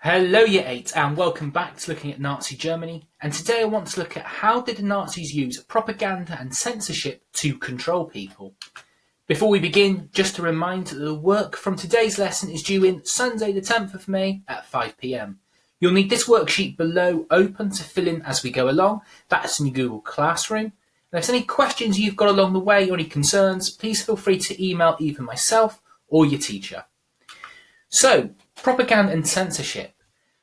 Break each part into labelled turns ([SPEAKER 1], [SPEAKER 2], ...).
[SPEAKER 1] Hello Year 8 and welcome back to looking at Nazi Germany, and today I want to look at how did the Nazis use propaganda and censorship to control people. Before we begin, just a reminder that the work from today's lesson is due in Sunday the 10th of May at 5 p.m. You'll need this worksheet below open to fill in as we go along. That's in your Google Classroom. And if there's any questions you've got along the way or any concerns, please feel free to email either myself or your teacher. So, propaganda and censorship.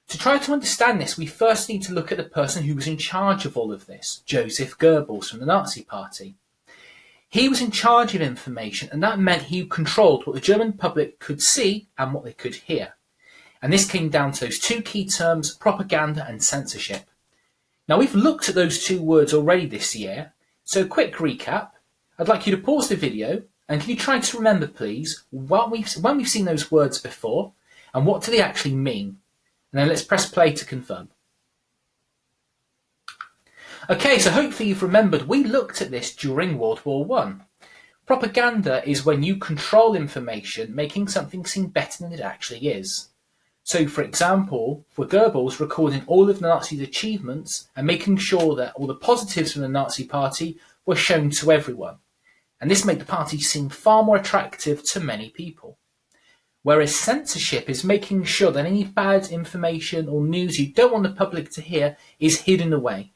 [SPEAKER 1] To try to understand this, we first need to look at the person who was in charge of all of this, Joseph Goebbels from the Nazi Party. He was in charge of information, and that meant he controlled what the German public could see and what they could hear. And this came down to those two key terms, propaganda and censorship. Now, we've looked at those two words already this year, so quick recap. I'd like you to pause the video, and can you try to remember, please, when we've seen those words before, and what do they actually mean? And then let's press play to confirm. Okay, so hopefully you've remembered we looked at this during World War I. Propaganda is when you control information, making something seem better than it actually is. So, for example, for Goebbels, recording all of the Nazis' achievements and making sure that all the positives from the Nazi Party were shown to everyone. And this made the party seem far more attractive to many people. Whereas censorship is making sure that any bad information or news you don't want the public to hear is hidden away.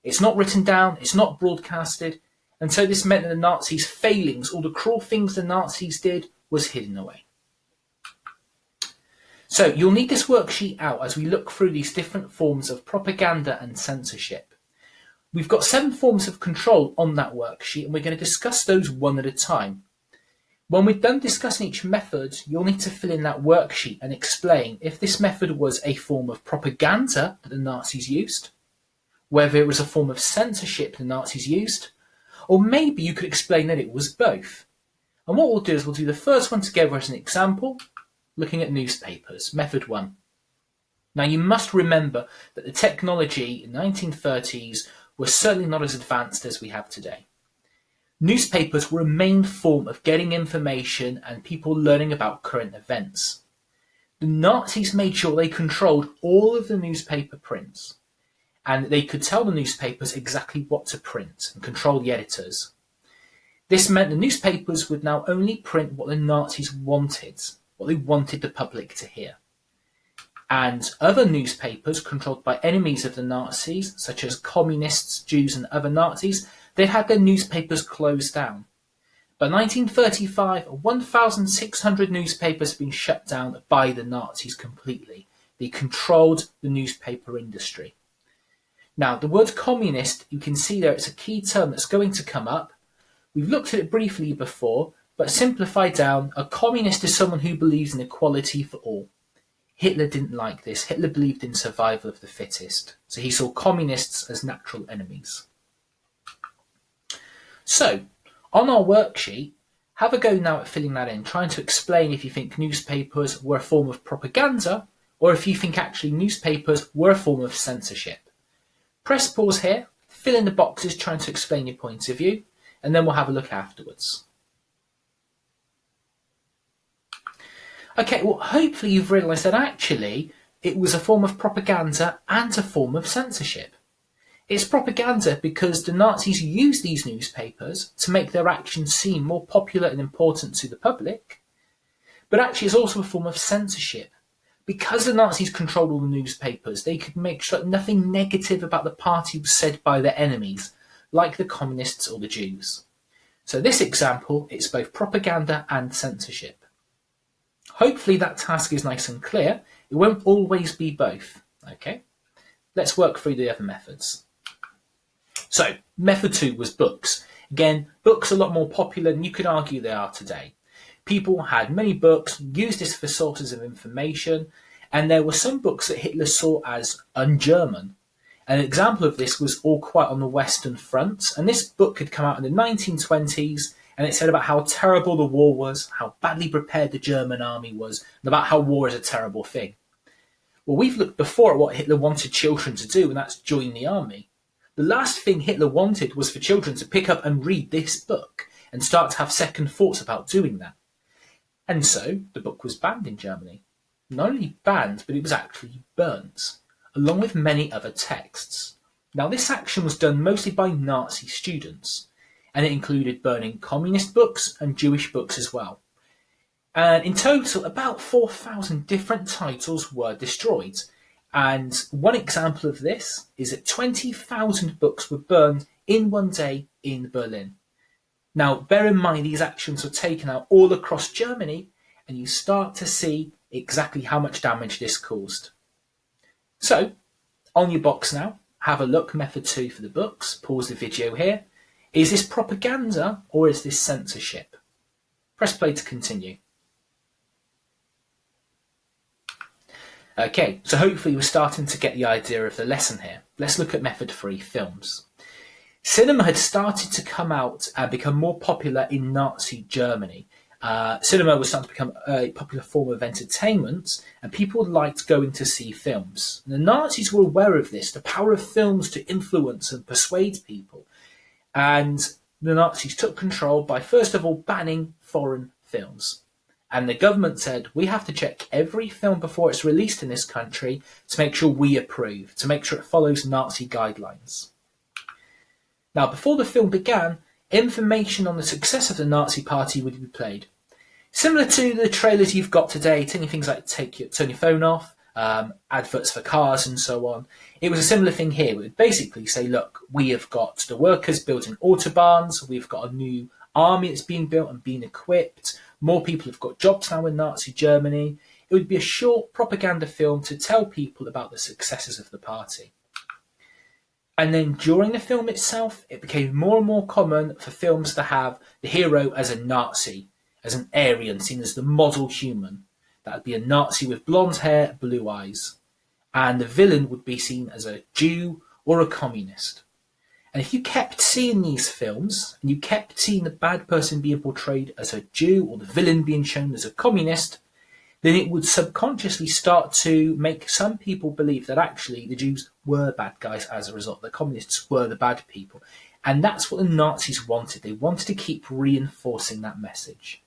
[SPEAKER 1] It's not written down, it's not broadcasted, and so this meant that the Nazis' failings, all the cruel things the Nazis did, was hidden away. So you'll need this worksheet out as we look through these different forms of propaganda and censorship. We've got 7 forms of control on that worksheet, and we're going to discuss those one at a time. When we're done discussing each method, you'll need to fill in that worksheet and explain if this method was a form of propaganda that the Nazis used, whether it was a form of censorship the Nazis used, or maybe you could explain that it was both. And what we'll do is we'll do the first one together as an example, looking at newspapers, method 1. Now you must remember that the technology in the 1930s was certainly not as advanced as we have today. Newspapers were a main form of getting information and people learning about current events. The Nazis made sure they controlled all of the newspaper prints, and they could tell the newspapers exactly what to print and control the editors. This meant the newspapers would now only print what the Nazis wanted, what they wanted the public to hear. And other newspapers controlled by enemies of the Nazis, such as communists, Jews and other Nazis, they'd had their newspapers closed down. By 1935, 1,600 newspapers had been shut down by the Nazis completely. They controlled the newspaper industry. Now, the word communist, you can see there, it's a key term that's going to come up. We've looked at it briefly before, but simplified down, a communist is someone who believes in equality for all. Hitler didn't like this. Hitler believed in survival of the fittest. So he saw communists as natural enemies. So, on our worksheet, have a go now at filling that in, trying to explain if you think newspapers were a form of propaganda or if you think actually newspapers were a form of censorship. Press pause here, fill in the boxes trying to explain your point of view, and then we'll have a look afterwards. Okay, well, hopefully you've realised that actually it was a form of propaganda and a form of censorship. It's propaganda because the Nazis used these newspapers to make their actions seem more popular and important to the public, but actually it's also a form of censorship. Because the Nazis controlled all the newspapers, they could make sure that nothing negative about the party was said by their enemies, like the communists or the Jews. So this example, it's both propaganda and censorship. Hopefully that task is nice and clear. It won't always be both. Okay, let's work through the other methods. So, method 2 was books. Again, books are a lot more popular than you could argue they are today. People had many books, used this for sources of information, and there were some books that Hitler saw as un-German. An example of this was All Quiet on the Western Front, and this book had come out in the 1920s, and it said about how terrible the war was, how badly prepared the German army was, and about how war is a terrible thing. Well, we've looked before at what Hitler wanted children to do, and that's join the army. The last thing Hitler wanted was for children to pick up and read this book and start to have second thoughts about doing that. And so the book was banned in Germany. not only banned, but it was actually burnt, along with many other texts. Now, this action was done mostly by Nazi students, and it included burning communist books and Jewish books as well. And in total, about 4,000 different titles were destroyed. And one example of this is that 20,000 books were burned in one day in Berlin. Now, bear in mind these actions were taken out all across Germany, and you start to see exactly how much damage this caused. So, on your box now, have a look, method 2 for the books, pause the video here. Is this propaganda or is this censorship? Press play to continue. Okay, so hopefully we're starting to get the idea of the lesson here. Let's look at method 3, films. Cinema had started to come out and become more popular in Nazi Germany. Cinema was starting to become a popular form of entertainment, and people liked going to see films. And the Nazis were aware of this, the power of films to influence and persuade people. And the Nazis took control by, first of all, banning foreign films. And the government said, we have to check every film before it's released in this country to make sure we approve, to make sure it follows Nazi guidelines. Now, before the film began, information on the success of the Nazi Party would be played. Similar to the trailers you've got today, telling things like turn your phone off, adverts for cars and so on. It was a similar thing here. It would basically say, look, we have got the workers building autobahns, we've got a new army that's being built and being equipped, more people have got jobs now in Nazi Germany. It would be a short propaganda film to tell people about the successes of the party. And then during the film itself, it became more and more common for films to have the hero as a Nazi, as an Aryan, seen as the model human. That would be a Nazi with blonde hair, blue eyes. And the villain would be seen as a Jew or a communist. And if you kept seeing these films, and you kept seeing the bad person being portrayed as a Jew or the villain being shown as a communist, then it would subconsciously start to make some people believe that actually the Jews were bad guys as a result. The communists were the bad people. And that's what the Nazis wanted. They wanted to keep reinforcing that message.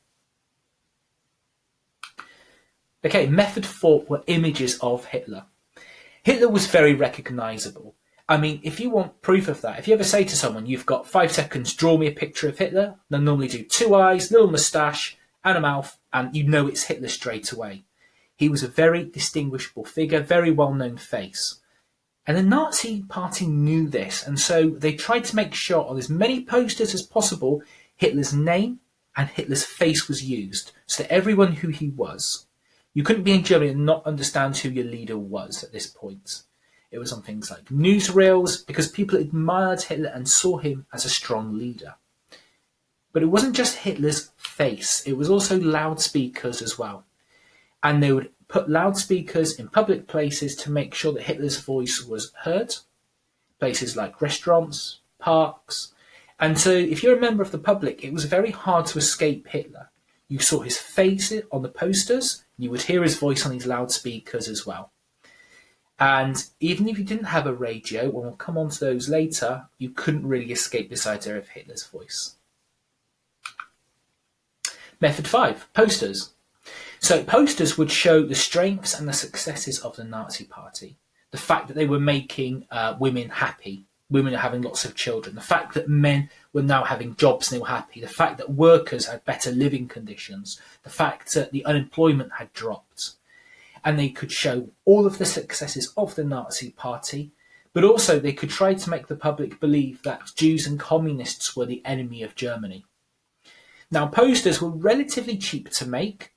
[SPEAKER 1] Okay, method 4 were images of Hitler. Hitler was very recognisable. I mean, if you want proof of that, if you ever say to someone, you've got 5 seconds, draw me a picture of Hitler, they'll normally do 2 eyes, little moustache, and a mouth, and you know it's Hitler straight away. He was a very distinguishable figure, very well-known face. And the Nazi Party knew this, and so they tried to make sure on as many posters as possible, Hitler's name and Hitler's face was used, so that everyone knew who he was. You couldn't be in Germany and not understand who your leader was at this point. It was on things like newsreels, because people admired Hitler and saw him as a strong leader. But it wasn't just Hitler's face, it was also loudspeakers as well. And they would put loudspeakers in public places to make sure that Hitler's voice was heard. Places like restaurants, parks. And so if you're a member of the public, it was very hard to escape Hitler. You saw his face on the posters, you would hear his voice on these loudspeakers as well. And even if you didn't have a radio, and we'll come on to those later, you couldn't really escape this idea of Hitler's voice. Method 5, posters. So posters would show the strengths and the successes of the Nazi Party. The fact that they were making women happy, women are having lots of children. The fact that men were now having jobs and they were happy. The fact that workers had better living conditions. The fact that the unemployment had dropped. And they could show all of the successes of the Nazi Party, but also they could try to make the public believe that Jews and communists were the enemy of Germany. Now, posters were relatively cheap to make.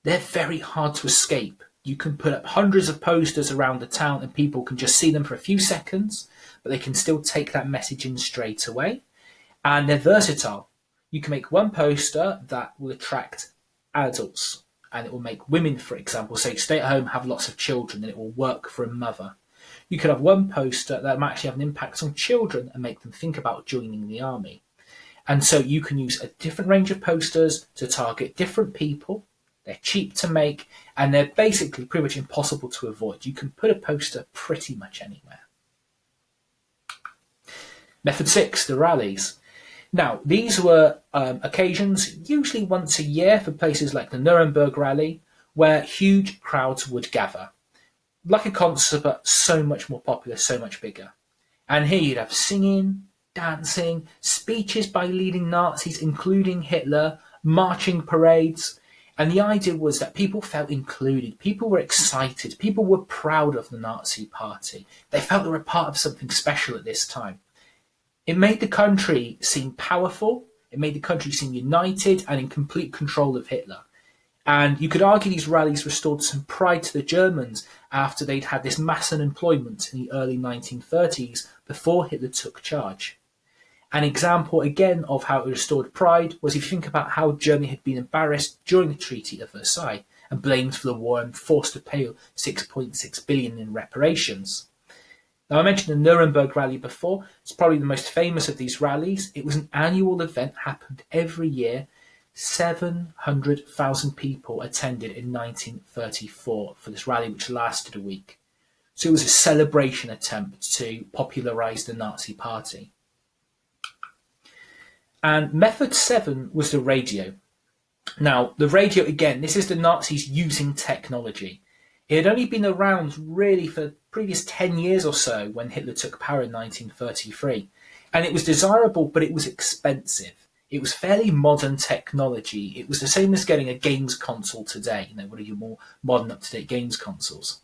[SPEAKER 1] They're very hard to escape. You can put up hundreds of posters around the town and people can just see them for a few seconds, but they can still take that message in straight away. And they're versatile. You can make one poster that will attract adults, and it will make women, for example, say stay at home, have lots of children, and it will work for a mother. You could have one poster that might actually have an impact on children and make them think about joining the army. And so you can use a different range of posters to target different people. They're cheap to make, and they're basically pretty much impossible to avoid. You can put a poster pretty much anywhere. Method 6, the rallies. Now, these were occasions, usually once a year, for places like the Nuremberg Rally, where huge crowds would gather. Like a concert, but so much more popular, so much bigger. And here you'd have singing, dancing, speeches by leading Nazis, including Hitler, marching parades. And the idea was that people felt included, people were excited, people were proud of the Nazi party. They felt they were part of something special at this time. It made the country seem powerful, it made the country seem united and in complete control of Hitler. And you could argue these rallies restored some pride to the Germans after they'd had this mass unemployment in the early 1930s before Hitler took charge. An example again of how it restored pride was if you think about how Germany had been embarrassed during the Treaty of Versailles and blamed for the war and forced to pay 6.6 billion in reparations. Now, I mentioned the Nuremberg rally before. It's probably the most famous of these rallies. It was an annual event, happened every year. 700,000 people attended in 1934 for this rally, which lasted a week. So it was a celebration attempt to popularise the Nazi party. And method 7 was the radio. Now, the radio, again, this is the Nazis using technology. It had only been around really for the previous 10 years or so when Hitler took power in 1933. And it was desirable, but it was expensive. It was fairly modern technology. It was the same as getting a games console today, one of your more modern, up-to-date games consoles.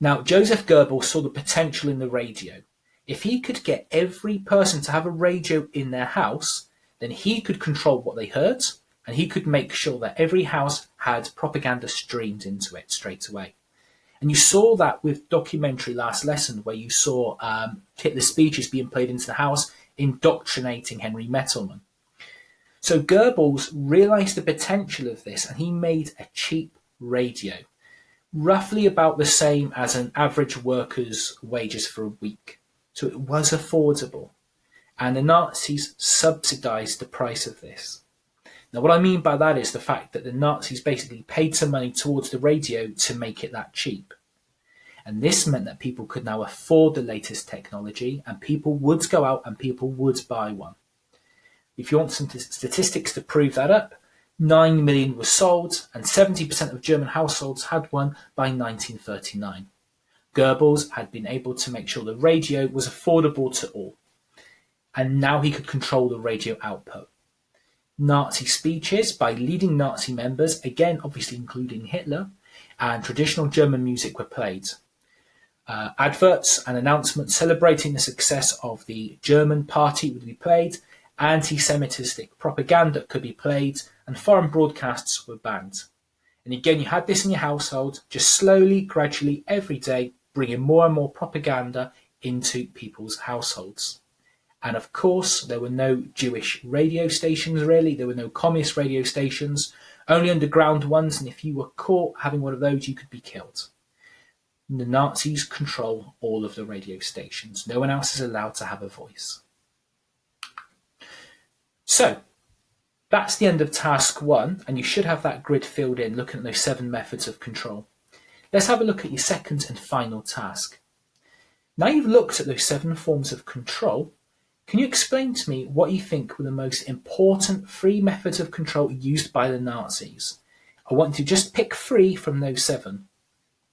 [SPEAKER 1] Now, Joseph Goebbels saw the potential in the radio. If he could get every person to have a radio in their house, then he could control what they heard, and he could make sure that every house had propaganda streamed into it straight away. And you saw that with documentary Last Lesson, where you saw Hitler's speeches being played into the house, indoctrinating Henry Mettelman. So Goebbels realised the potential of this, and he made a cheap radio, roughly about the same as an average worker's wages for a week. So it was affordable. And the Nazis subsidised the price of this. Now, what I mean by that is the fact that the Nazis basically paid some money towards the radio to make it that cheap. And this meant that people could now afford the latest technology, and people would go out and people would buy one. If you want some statistics to prove that up, 9 million were sold, and 70% of German households had one by 1939. Goebbels had been able to make sure the radio was affordable to all, and now he could control the radio output. Nazi speeches by leading Nazi members, again obviously including Hitler, and traditional German music were played. Adverts and announcements celebrating the success of the German party would be played, anti-Semitic propaganda could be played, and foreign broadcasts were banned. And again, you had this in your household, just slowly, gradually, every day, bringing more and more propaganda into people's households. And of course, there were no Jewish radio stations, really. There were no communist radio stations, only underground ones. And if you were caught having one of those, you could be killed. And the Nazis control all of the radio stations. No one else is allowed to have a voice. So, that's the end of task 1, and you should have that grid filled in looking at those 7 methods of control. Let's have a look at your second and final task. Now you've looked at those 7 forms of control, can you explain to me what you think were the most important 3 methods of control used by the Nazis? I want you to just pick 3 from those 7.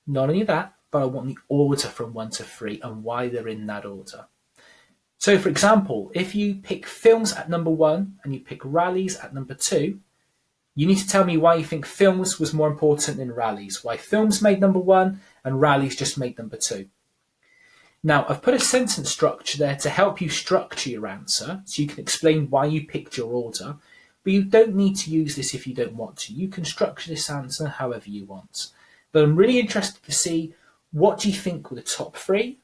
[SPEAKER 1] Not only that, but I want the order from 1 to 3 and why they're in that order. So, for example, if you pick films at number 1 and you pick rallies at number 2, you need to tell me why you think films was more important than rallies, why films made number 1 and rallies just made number 2. Now, I've put a sentence structure there to help you structure your answer, so you can explain why you picked your order, but you don't need to use this if you don't want to. You can structure this answer however you want. But I'm really interested to see, what do you think were the top 3?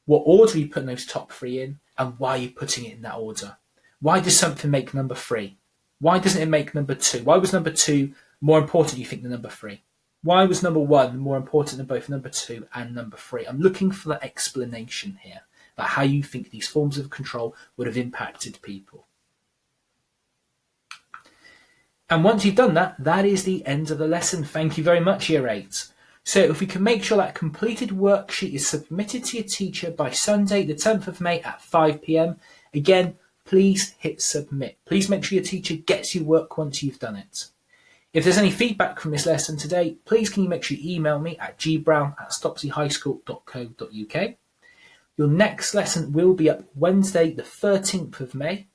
[SPEAKER 1] What order you put those top 3 in, and why you're putting it in that order. Why does something make number 3? Why doesn't it make number 2? Why was number 2 more important, you think, than number 3? Why was number 1 more important than both number 2 and number 3? I'm looking for that explanation here about how you think these forms of control would have impacted people. And once you've done that, that is the end of the lesson. Thank you very much, Year 8. So if we can make sure that completed worksheet is submitted to your teacher by Sunday, the 10th of May at 5 p.m. Again, please hit submit. Please make sure your teacher gets your work once you've done it. If there's any feedback from this lesson today, please can you make sure you email me at gbrown@stopseyhighschool.co.uk. Your next lesson will be up Wednesday, the 13th of May.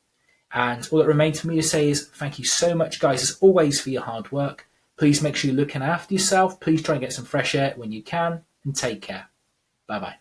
[SPEAKER 1] And all that remains for me to say is thank you so much, guys, as always, for your hard work. Please make sure you're looking after yourself. Please try and get some fresh air when you can, and take care. Bye-bye.